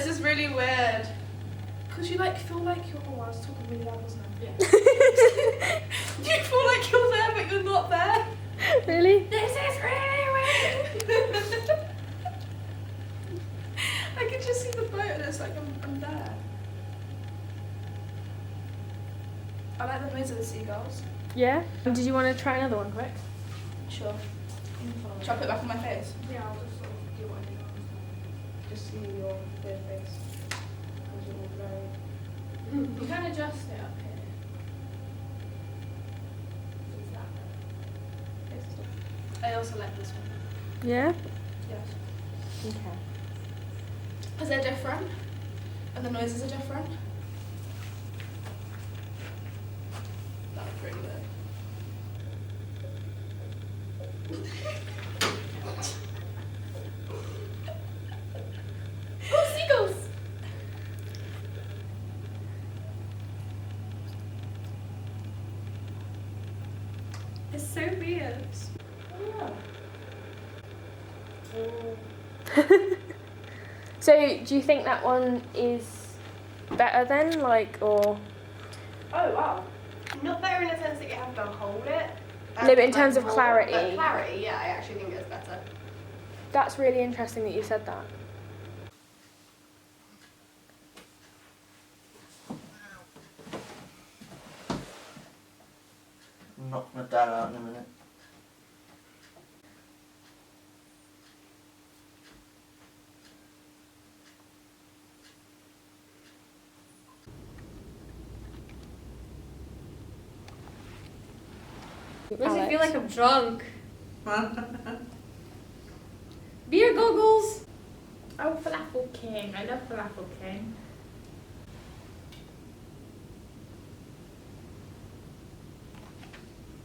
this is really weird. Because you like feel like you're. Oh, I was talking really loud, wasn't I? Yeah. You feel like you're there, but you're not there. Really? This is really weird. I can just see the boat, and it's like I'm there. I like the noise of the seagulls. Yeah? Did you want to try another one quick? Sure. Should I put it back on my face? Yeah, I'll just sort of do what I do. Just see your weird face. Because you're all blurry. You can adjust it up here. Is that I also like this one. Yeah? Yes. Okay. Because they're different. And the noises are different. That was pretty weird. Oh, seagulls! It's so weird. So, do you think that one is better then, like, or? Oh wow. Not better in the sense that you have to hold it. No, but in terms of clarity. But clarity, yeah, I actually think it's better. That's really interesting that you said that. Knock my dad out in a minute. Makes me feel like I'm drunk. Beer goggles. Oh, Falafel King. I love Falafel King.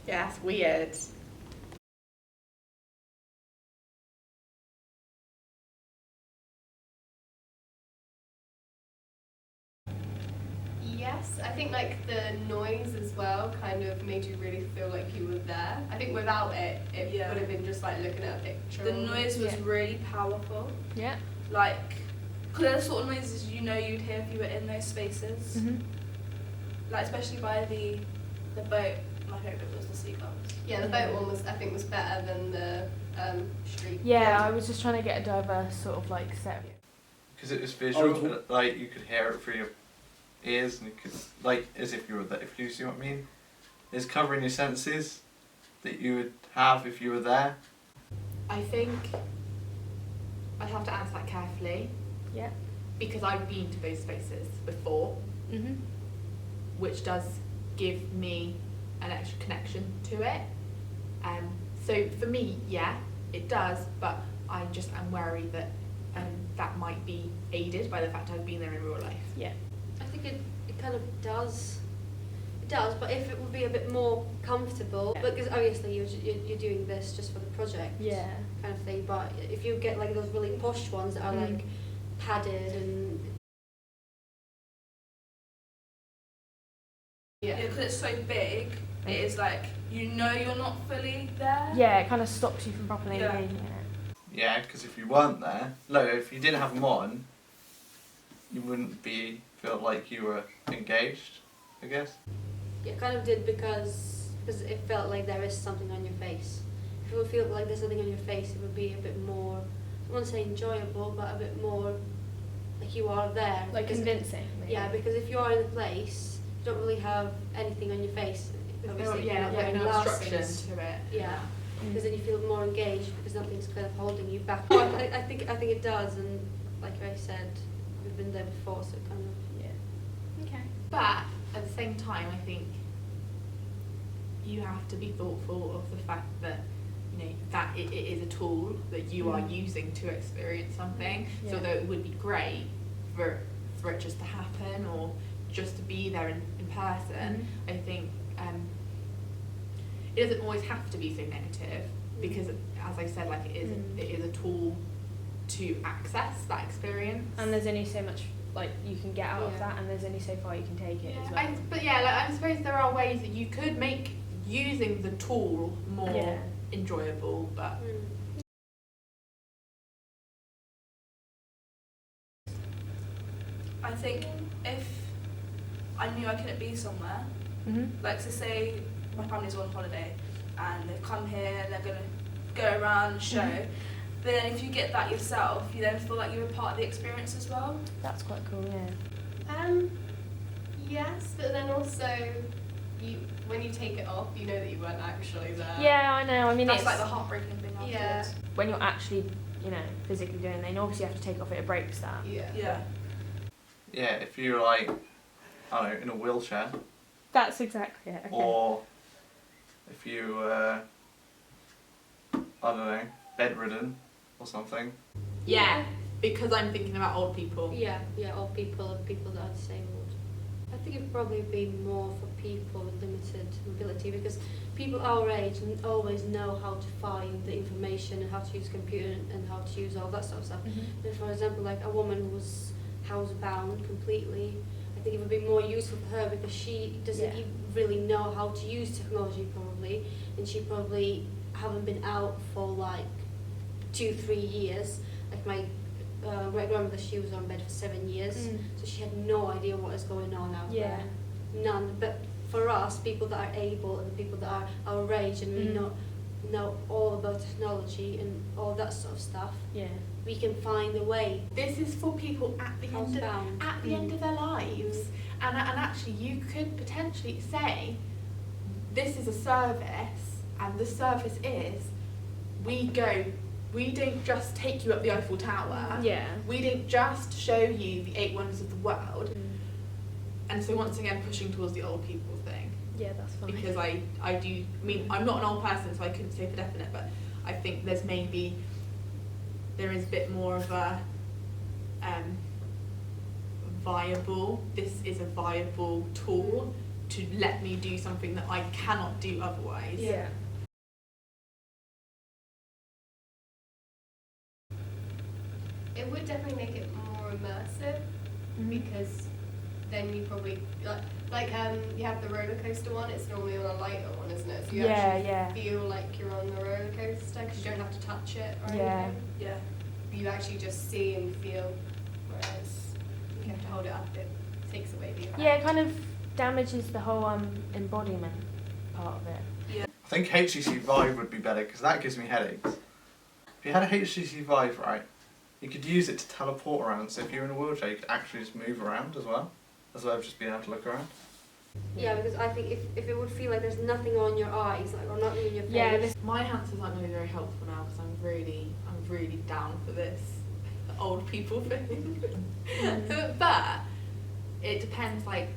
Yeah, it's weird. Yes, I think like the noise as well kind of made you really feel like you were there. I think without it, it Yeah. would have been just like looking at a picture. The noise was really powerful. Yeah. Like, because they're the sort of noises you know you'd hear if you were in those spaces. Mhm. Like, especially by the boat. My favourite was the seagulls. Yeah, the boat one was I think was better than the street. Yeah, I was just trying to get a diverse sort of like set. Because it was visual, like you could hear it through your ears, and you could, like, as if you were there. If you see what I mean, it's covering your senses that you would have if you were there. I think I'd have to answer that carefully Yeah. because I've been to those spaces before, Mhm. which does give me an extra connection to it. So for me, yeah, it does, but I just am wary that that might be aided by the fact I've been there in real life. Yeah. I think it kind of does. It does, but if it would be a bit more comfortable, Yeah. because obviously you're doing this just for the project, Yeah. kind of thing. But if you get like those really posh ones that are like padded and Yeah, because it's so big, it is like, you know you're not fully there. Yeah, it kind of stops you from properly Yeah. engaging in it. Yeah, because if you weren't there, no, if you didn't have them on, you wouldn't feel like you were engaged, I guess. yeah, kind of did because it felt like there is something on your face. If it would feel like there's something on your face, it would be a bit more, I wouldn't say enjoyable, but a bit more like you are there. Like Because- convincing. Maybe. Yeah, because if you are in a place, you don't really have anything on your face. Obviously, you're not wearing no obstruction glasses. to it. Yeah, because then you feel more engaged because nothing's kind of holding you back. I think it does, and like I said, we've been there before, so kind of Yeah. Okay. But at the same time, I think you have to be thoughtful of the fact that that it is a tool that you are using to experience something. Yeah. So that it would be great for it just to happen or just to be there in person. I think it doesn't always have to be so negative because, as I said, like it is a tool to access that experience. And there's only so much like you can get out of Yeah. that, and there's only so far you can take it as well. But yeah, like, I suppose there are ways that you could make using the tool more Yeah. enjoyable, but I think if I knew I couldn't be somewhere, like so say my family's on holiday and they've come here and they're going to go around and show, but then if you get that yourself, you then feel like you're a part of the experience as well. That's quite cool, yeah. Yes, but then also, when you take it off, you know that you weren't actually there. Yeah, I know. I mean, That's it's like the heartbreaking thing afterwards. Yeah. when you're actually, physically doing it, then obviously you have to take off it breaks that. Yeah. Yeah. Yeah, if you're like, I don't know, in a wheelchair, That's exactly it. Okay. or if you, I don't know, bedridden or something. Yeah, because I'm thinking about old people. Yeah, or people that are disabled. I think it'd probably be more for people with limited mobility, because people our age always know how to find the information and how to use a computer and how to use all that sort of stuff. And for example, like a woman who's housebound completely, I think it would be more useful for her because she doesn't really know how to use technology probably, and she probably haven't been out for like 2-3 years. Like my great grandmother, she was on bed for 7 years, so she had no idea what is going on out there. None. But for us, people that are able and people that are our age and we know all about technology and all that sort of stuff, we can find a way. This is for people at the end of their lives, and actually you could potentially say this is a service, and the service is we don't just take you up the Eiffel Tower. We don't just show you the 8 wonders of the world. And so once again, pushing towards the old people thing. Yeah, that's fine. Because I mean, I'm not an old person, so I couldn't say for definite, but I think there is a bit more of a this is a viable tool to let me do something that I cannot do otherwise. Yeah. It would definitely make it more immersive because then you probably you have the roller coaster one. It's normally on a lighter one, isn't it? So you actually feel like you're on the roller coaster because you don't have to touch it or anything. Yeah. You actually just see and feel, whereas you have to hold it up. It takes away the effect. Yeah, it kind of damages the whole embodiment part of it. I think HTC Vive would be better because that gives me headaches. If you had a HTC Vive, right, you could use it to teleport around. So if you're in a wheelchair, you could actually just move around as well as just being able to look around. Yeah, because I think if it would feel like there's nothing on your eyes, like, or nothing in your face. My answers aren't going to be very helpful now because I'm really down for this old people thing. But it depends. I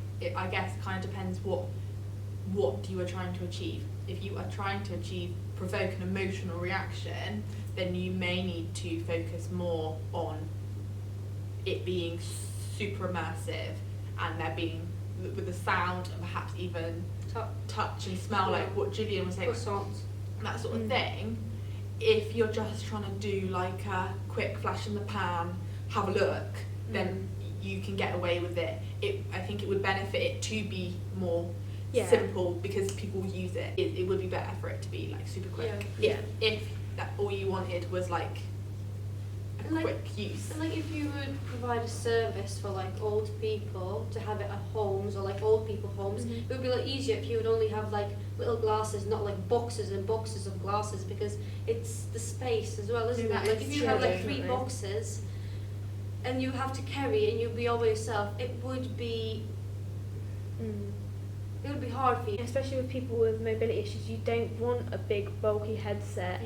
guess it kind of depends what you are trying to achieve. If you are trying to provoke an emotional reaction, then you may need to focus more on it being super immersive and there being with the sound and perhaps even touch and smell, like what Gillian was saying, that sort of thing. If you're just trying to do like a quick flash in the pan, have a look, then you can get away with it. I think it would benefit it to be more simple because people use it. It would be better for it to be like super quick. If that all you wanted was like a quick use. And like if you would provide a service for like old people to have it at homes or like old people homes, it would be like easier if you would only have like little glasses, not like boxes and boxes of glasses, because it's the space as well, isn't it? Like if you have like 3 boxes and you have to carry and you'll be all by yourself, it would be hard for you. Especially with people with mobility issues, you don't want a big bulky headset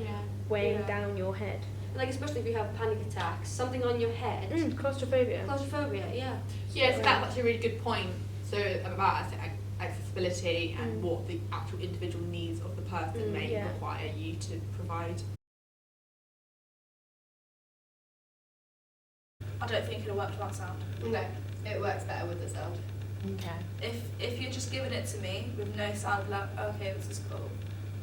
weighing down your head. Like especially if you have panic attacks, something on your head. Claustrophobia. Yeah, so that's actually a really good point. So about accessibility and what the actual individual needs of the person may require you to provide. I don't think it'll work without sound. No, it works better with the sound. Okay. If you're just giving it to me with no sound, like okay, this is cool.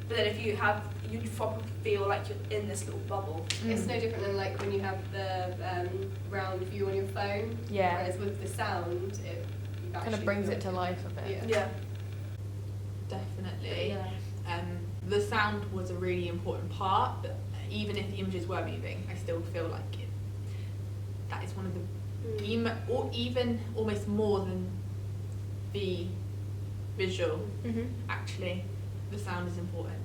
But then if you have, you probably feel like you're in this little bubble. It's no different than like when you have the round view on your phone. Yeah. Whereas with the sound, it Kind of brings it to life a bit. Yeah. Definitely. The sound was a really important part, but even if the images were moving, I still feel like that is one of the Or even almost more than the visual. Actually, the sound is important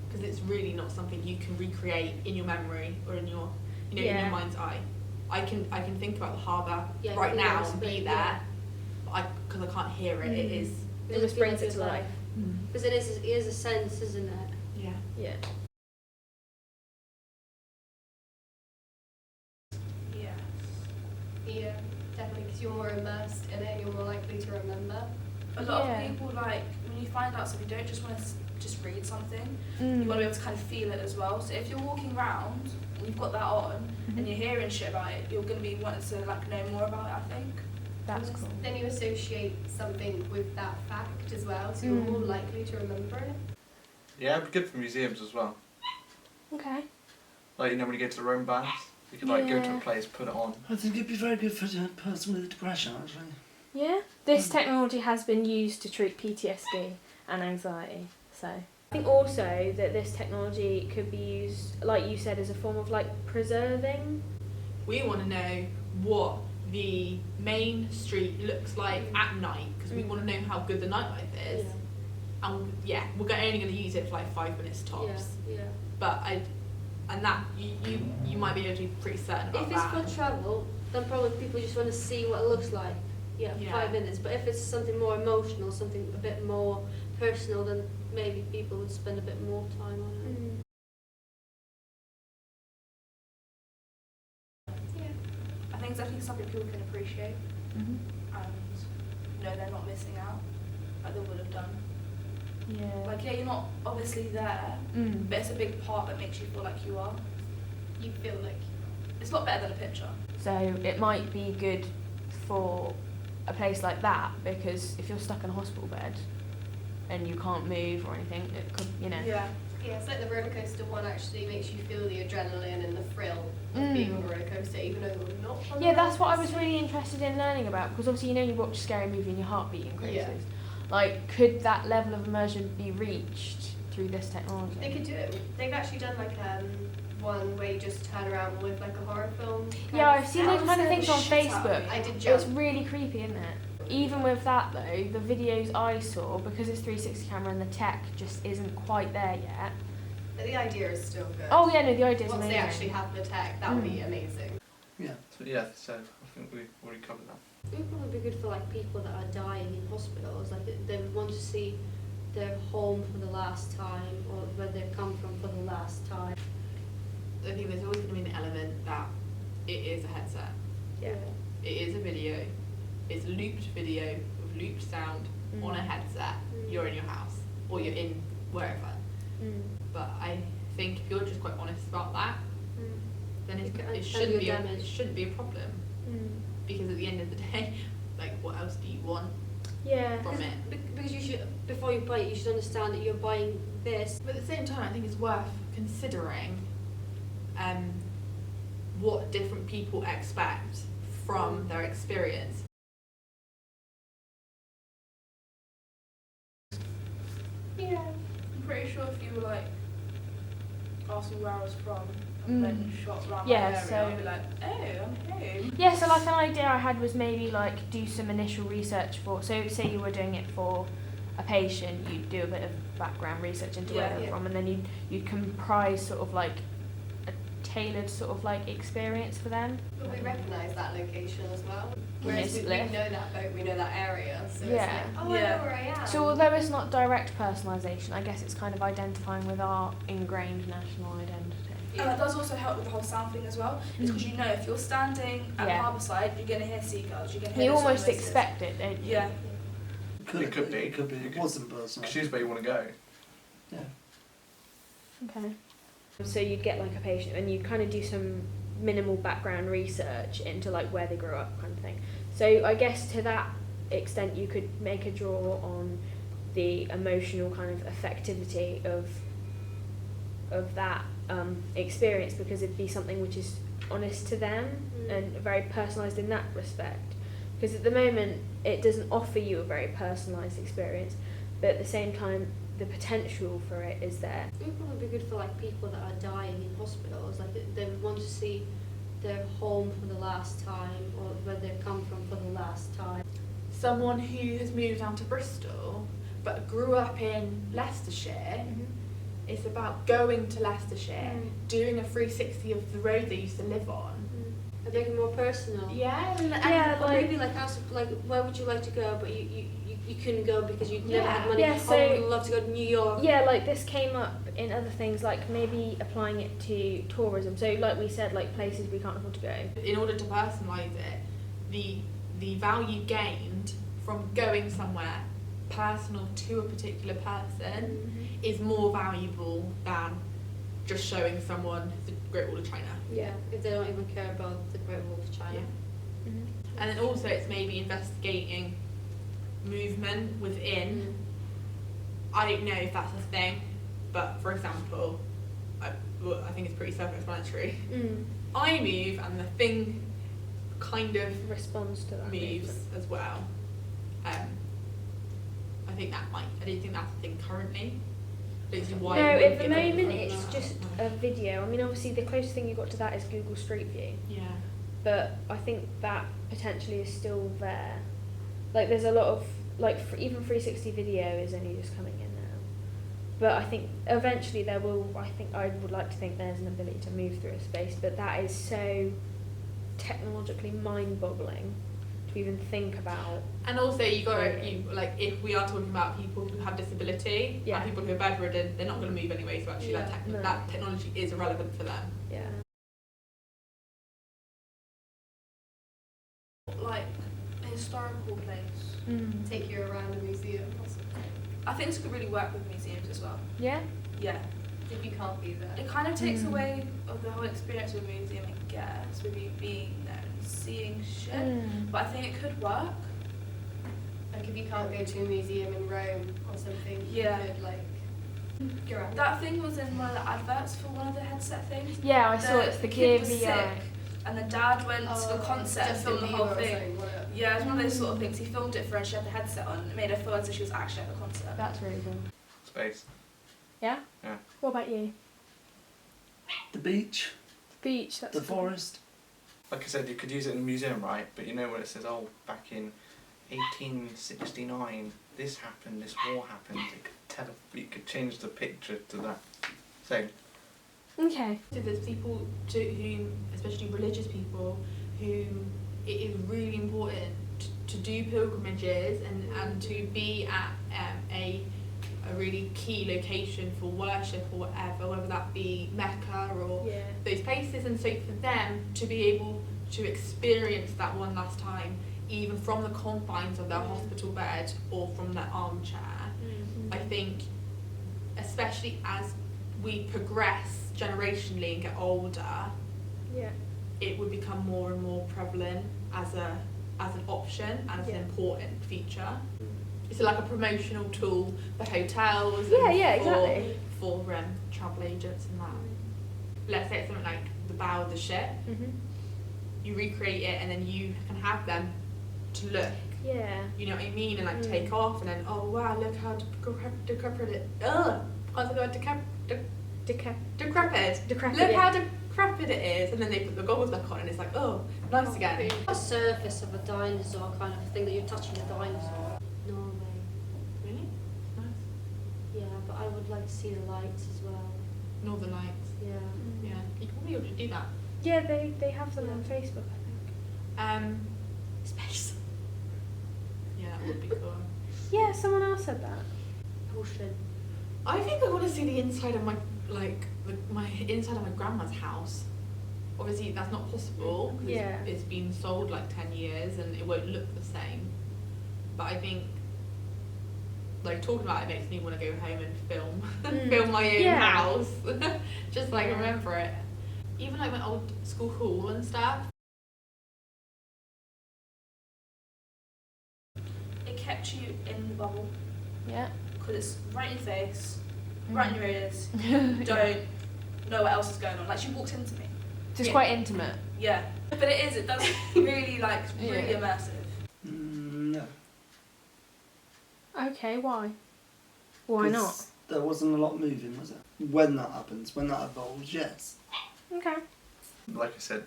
because it's really not something you can recreate in your memory or in your, in your mind's eye. I can think about the harbour right now and be there, but because I can't hear it, it is. It just brings it to life. Because it is a sense, isn't it? Yeah. Yeah. Yeah, definitely, because you're more immersed in it, you're more likely to remember. A lot of people, like, when you find out something, you don't just want to just read something. You want to be able to kind of feel it as well. So if you're walking around and you've got that on and you're hearing shit about it, you're going to be wanting to like know more about it, I think. That's cool. Then you associate something with that fact as well, so you're more likely to remember it. Yeah, it'd be good for museums as well. Okay. Like, when you go to the Rome baths, you could like go to a place, put it on. I think it'd be very good for a person with depression, actually. Yeah. This technology has been used to treat PTSD and anxiety. So I think also that this technology could be used, like you said, as a form of like preserving. We want to know what the main street looks like at night because we want to know how good the nightlife is. And we're only going to use it for like 5 minutes tops. Yeah. But you might be able to be pretty certain about If that. it's for travel, then probably people just want to see what it looks like. Yeah, 5 minutes. But if it's something more emotional, something a bit more personal, then maybe people would spend a bit more time on it. I think it's definitely something people can appreciate and know they're not missing out like they would have done. Yeah. Like, you're not obviously there, but it's a big part that makes you feel like you are. You feel like It's a lot better than a picture. So it might be good for a place like that because if you're stuck in a hospital bed and you can't move or anything, it could, Yeah. Yeah, it's like the roller coaster one actually makes you feel the adrenaline and the thrill of being on a roller coaster, even though you're not on Yeah, a that's what I roller was coaster. really interested in learning about because obviously you watch a scary movie and your heartbeat increases. Yeah. Like, could that level of immersion be reached through this technology? They could do it. They've actually done like one where you just turn around with like a horror film. Yeah, I've seen those kind of things on Shit out of Facebook. me. I did It's jump. really creepy, isn't it? Even with that though, the videos I saw, because it's 360 camera and the tech just isn't quite there yet. But the idea is still good. Oh yeah, no, the idea's Once amazing. they actually have the tech, that would be amazing. Yeah. So I think we've already covered that. It would probably be good for like people that are dying in hospitals. Like they would want to see their home for the last time or where they've come from for the last time. I think there's always going to be an element that it is a headset. Yeah. It is a video. It's looped video with looped sound on a headset. You're in your house or you're in wherever. But I think if you're just quite honest about that, then it shouldn't be a problem. Because at the end of the day, like, what else do you want from it? Because you should, before you buy it, you should understand that you're buying this. But at the same time, I think it's worth considering what different people expect from their experience. Yeah. I'm pretty sure if you were like asking where I was from and then shot around Yeah, my area, so- I'd be like, oh, I'm home. Yeah, so like an idea I had was maybe like do some initial research for, so say you were doing it for a patient, you'd do a bit of background research into where they're from and then you'd comprise sort of like a tailored sort of like experience for them. But we recognise that location as well. We Whereas we know live. that boat, we know that area, so Yeah. it's like, oh, I Yeah. know where I am. So although it's not direct personalisation, I guess it's kind of identifying with our ingrained national identity. And that does also help with the whole sound thing as well. It's because you know if you're standing at the Yeah. harbour side, you're going to hear seagulls, you're going to hear You the almost swimmers. expect it, don't you? Yeah. It could be. It could be. It wasn't personal. Choose where you want to go. Yeah. Okay. So you'd get like a patient and you'd kind of do some minimal background research into like where they grew up kind of thing. So I guess to that extent you could make a draw on the emotional kind of effectivity of that experience because it'd be something which is honest to them and very personalised in that respect. Because at the moment it doesn't offer you a very personalised experience, but at the same time the potential for it is there. It would probably be good for like people that are dying in hospitals. Like they would want to see their home for the last time, or where they've come from for the last time. Someone who has moved down to Bristol but grew up in Leicestershire, it's about going to Leicestershire, doing a 360 of the road they used to live on. And make it more personal. Yeah, and Or maybe like ask, like, where would you like to go, but you couldn't go because you never had money. Yeah, Oh, I would love to go to New York. Yeah, like this came up in other things, like maybe applying it to tourism. So like we said, like places we can't afford to go. in order to personalise it, the value gained from going somewhere personal to a particular person is more valuable than just showing someone the Great Wall of China. Yeah, if they don't even care about the Great Wall of China. And then also it's maybe investigating movement within. I don't know if that's a thing, but for example, I think it's pretty self-explanatory. I move and the thing kind of Responds to that. moves as well. I don't think that's a thing currently. I don't see why. No, it at wouldn't the be a thing. moment it's just a video. I mean, obviously the closest thing you got to that is Google Street View, Yeah. but I think that potentially is still there. Like there's a lot of like even 360 video is only just coming in now. But I think eventually there will. I would like to think there's an ability to move through a space, but that is so technologically mind-boggling to even think about. And also if we are talking about people who have disability and people who are bedridden, they're not going to move anyway. So actually, that technology is irrelevant for them. Yeah. Like a historical place. Take you around a museum or something. I think this could really work with museums as well. Yeah. Yeah. If you can't be there. It kind of takes away of the whole experience of a museum, I guess, with you being there and seeing shit. But I think it could work. Like if you can't go to a museum in Rome or something, Yeah. you could like go around. That thing was in one of the adverts for one of the headset things. Yeah, I saw it's the Gear kid was VR. sick, and the dad went to the concert and filmed the whole thing. Yeah, it was one of those sort of things. He filmed it for her and she had the headset on. It made her feel as if she was actually at the concert. That's really cool. Space. Yeah? Yeah. What about you? The beach, Beach, that's the forest. Like I said, you could use it in a museum, right? But you know when it says, oh, back in 1869, this happened, this war happened. You could change the picture to that. Same. Okay. So there's people who, especially religious people, who it is really important to do pilgrimages and to be at a really key location for worship or whatever, whether that be Mecca or those places. And so for them to be able to experience that one last time, even from the confines of their hospital bed or from their armchair, I think, especially as we progress generationally and get older, it would become more and more prevalent as an option, as an important feature. It's like a promotional tool for hotels and for travel agents and that. Let's say it's something like the bow of the ship. You recreate it and then you can have them to look. Yeah. You know what I mean? And like take off and then, oh wow, look how decrepit it. Decrepit. Look how decrepit it is. And then they put the goggles back on and it's like, oh, nice again. The surface of a dinosaur kind of thing that you're touching a dinosaur. Norway. Really? Nice. Yeah, but I would like to see the lights as well. Northern Lights. Yeah. Yeah. You can probably do that. Yeah, they have them on Facebook, I think. Space. Yeah, that would be cool. Yeah, someone else said that. Ocean. I think I want to see the inside of my inside of my grandma's house. Obviously, that's not possible because it's been sold like 10 years and it won't look the same. But I think, like, talking about it makes me want to go home and film my own house. Just like remember it. Even like my old school hall and stuff. It kept you in the bubble. Yeah. Because it's right in your face, right in your ears. Don't know what else is going on. Like she walked into me. Just quite intimate. Yeah. But it does really really immersive. No. Okay, why? Why not? There wasn't a lot moving, was it? When that happens, when that evolves, yes. Okay. Like I said,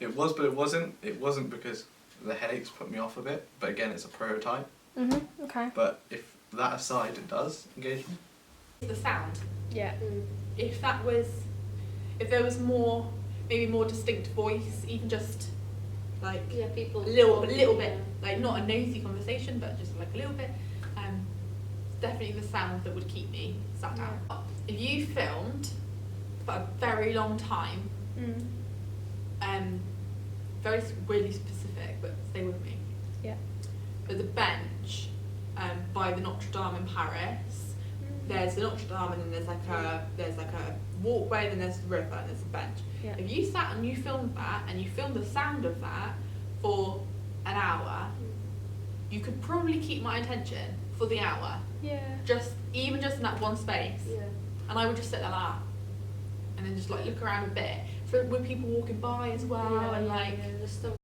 It was, but it wasn't. It wasn't because the headaches put me off a bit. But again, it's a prototype. Okay. But if that aside, it does engage me. The sound. Yeah. If there was more, maybe more distinct voice, even just like Yeah, people. a little talking, bit, yeah. like not a nosy conversation, but just like a little bit. It's definitely the sound that would keep me sat down. If you filmed for a very long time, very really specific, but stay with me. Yeah. There's a bench by the Notre Dame in Paris. There's the Notre Dame, and then there's like a walkway, then there's the river, and there's a bench. Yeah. If you sat and you filmed that, and you filmed the sound of that for an hour, you could probably keep my attention for the hour. Yeah. Even just in that one space. Yeah. And I would just sit there like that, and then just like look around a bit. For with people walking by as well, and like. Yeah, there's stuff.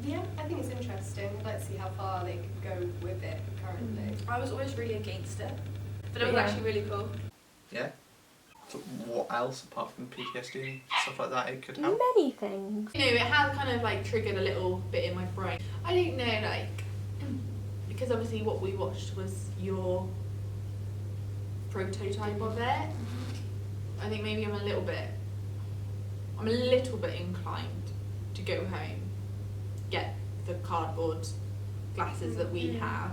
Yeah, I think it's interesting. I'd like to see how far they could go with it currently. I was always really against it, but it was Yeah. actually really cool. Yeah. So what else apart from PTSD, stuff like that, it could help? Many things. You know, it has kind of like triggered a little bit in my brain. I don't know, like, because obviously what we watched was your prototype of it. I think maybe I'm a little bit inclined to go home, get the cardboard glasses that we have,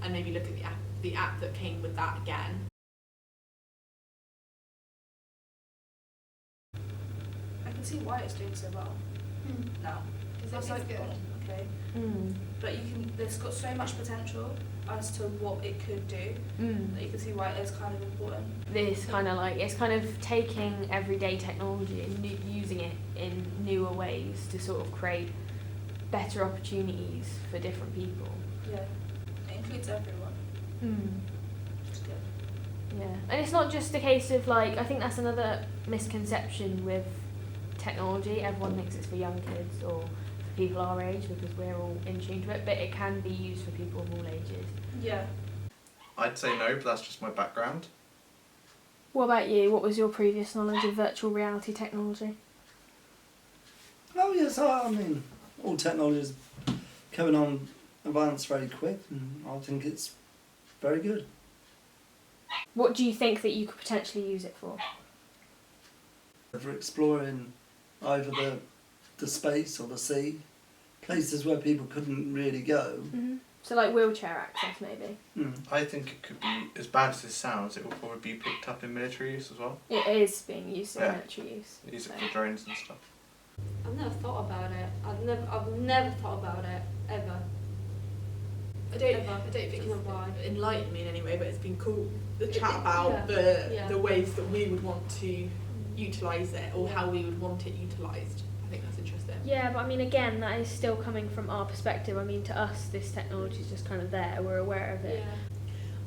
and maybe look at the app that came with that again. I can see why it's doing so well now. Because It's that's like, good. oh, okay, but there's got so much potential as to what it could do that you can see why it is kind of important. This kind of like, it's kind of taking everyday technology and using it in newer ways to sort of create better opportunities for different people. Yeah, it includes everyone. Which is good. Yeah, and it's not just a case of like, I think that's another misconception with technology. Everyone thinks it's for young kids or for people our age because we're all in tune to it, but it can be used for people of all ages. Yeah. I'd say no, but that's just my background. What about you? What was your previous knowledge of virtual reality technology? Oh yes, I mean, all technology is coming on advanced very quick, and I think it's very good. What do you think that you could potentially use it for? For exploring either the space or the sea, places where people couldn't really go. So like wheelchair access maybe? I think it could be, as bad as it sounds, it will probably be picked up in military use as well. It is being used in Yeah. military use. They use it so. for drones and stuff. I've never thought about it. I've never thought about it ever. I don't Ever. think Don't know it's why. enlightened me in any way, but it's been cool. The chat Yeah. about Yeah. the ways that we would want to utilise it or how we would want it utilised. I think that's interesting. Yeah, but I mean, again, that is still coming from our perspective. I mean, to us, this technology is just kind of there. We're aware of it.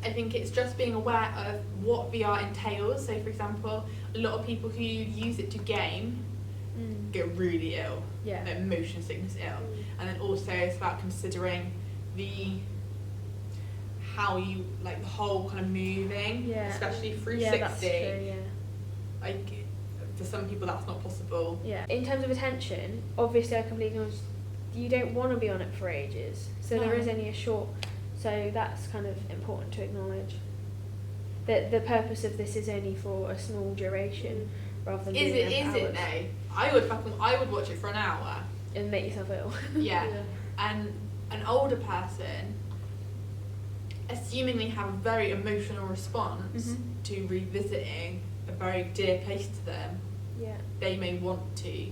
I think it's just being aware of what VR entails. So, for example, a lot of people who use it to game get really ill, Yeah. like motion sickness ill, and then also it's about considering how you like the whole kind of moving, Yeah. especially 360. Yeah, that's true, yeah. Like for some people that's not possible. Yeah. In terms of attention, obviously I completely acknowledge you don't want to be on it for ages. So there No. is only a short, so that's kind of important to acknowledge. That the purpose of this is only for a small duration rather than Is doing it? it Is for it hours no? I would watch it for an hour. and make yourself ill. Yeah. And an older person, assuming they have a very emotional response to revisiting a very dear place to them, Yeah. they may want to